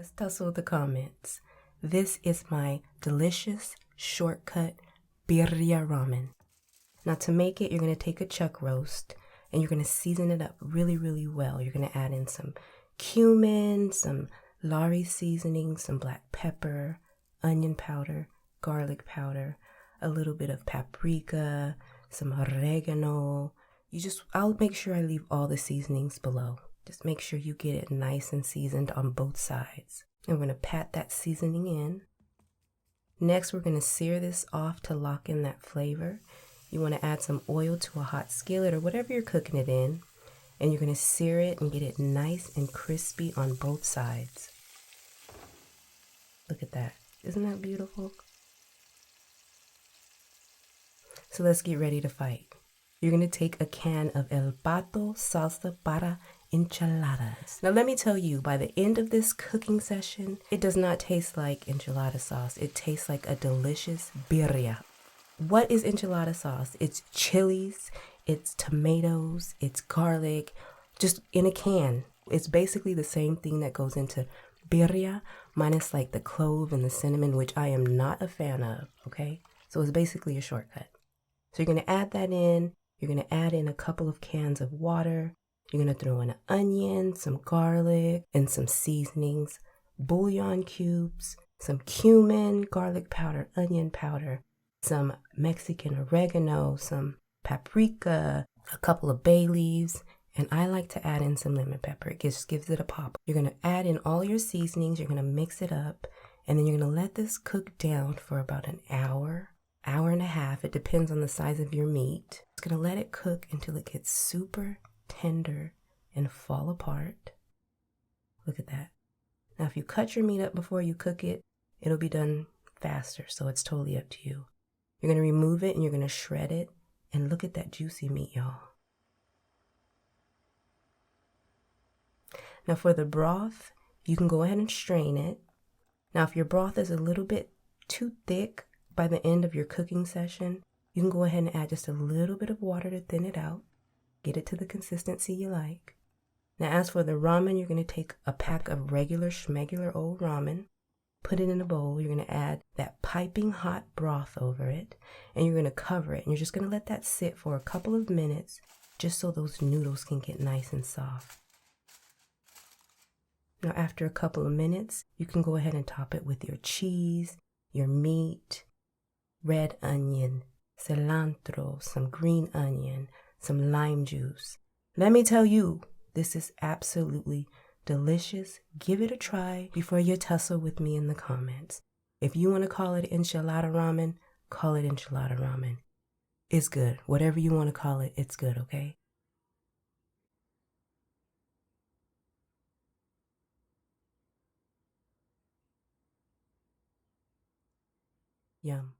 Let's tussle the comments. This is my delicious shortcut birria ramen. Now to make it, you're going to take a chuck roast and you're going to season it up really, really well. You're going to add in some cumin, some lawrys seasoning, some black pepper, onion powder, garlic powder, a little bit of paprika, some oregano. I'll make sure I leave all the seasonings below. Just make sure you get it nice and seasoned on both sides. And we're going to pat that seasoning in. Next, we're going to sear this off to lock in that flavor. You want to add some oil to a hot skillet or whatever you're cooking it in. And you're going to sear it and get it nice and crispy on both sides. Look at that. Isn't that beautiful? So let's get ready to fight. You're going to take a can of El Pato salsa para enchiladas. Now let me tell you, by the end of this cooking session, it does not taste like enchilada sauce. It tastes like a delicious birria. What is enchilada sauce? It's chilies, it's tomatoes, it's garlic, just in a can. It's basically the same thing that goes into birria, minus like the clove and the cinnamon, which I am not a fan of, okay? So it's basically a shortcut. So you're going to add that in. You're going to add in a couple of cans of water. You're going to throw in an onion, some garlic, and some seasonings, bouillon cubes, some cumin, garlic powder, onion powder, some Mexican oregano, some paprika, a couple of bay leaves, and I like to add in some lemon pepper. It just gives it a pop. You're going to add in all your seasonings. You're going to mix it up, and then you're going to let this cook down for about an hour and a half. It depends on the size of your meat. It's going to let it cook until it gets super tender and fall apart. Look at that. Now, if you cut your meat up before you cook it, it'll be done faster, so it's totally up to you. You're going to remove it and you're going to shred it, and look at that juicy meat, y'all. Now for the broth, you can go ahead and strain it. Now if your broth is a little bit too thick by the end of your cooking session, you can go ahead and add just a little bit of water to thin it out. Get it to the consistency you like. Now as for the ramen, you're going to take a pack of regular schmegular old ramen, put it in a bowl. You're going to add that piping hot broth over it, and you're going to cover it. And you're just going to let that sit for a couple of minutes just so those noodles can get nice and soft. Now after a couple of minutes, you can go ahead and top it with your cheese, your meat, red onion, cilantro, some green onion, some lime juice. Let me tell you, this is absolutely delicious. Give it a try before you tussle with me in the comments. If you want to call it enchilada ramen, call it enchilada ramen. It's good. Whatever you want to call it, it's good, okay? Yum.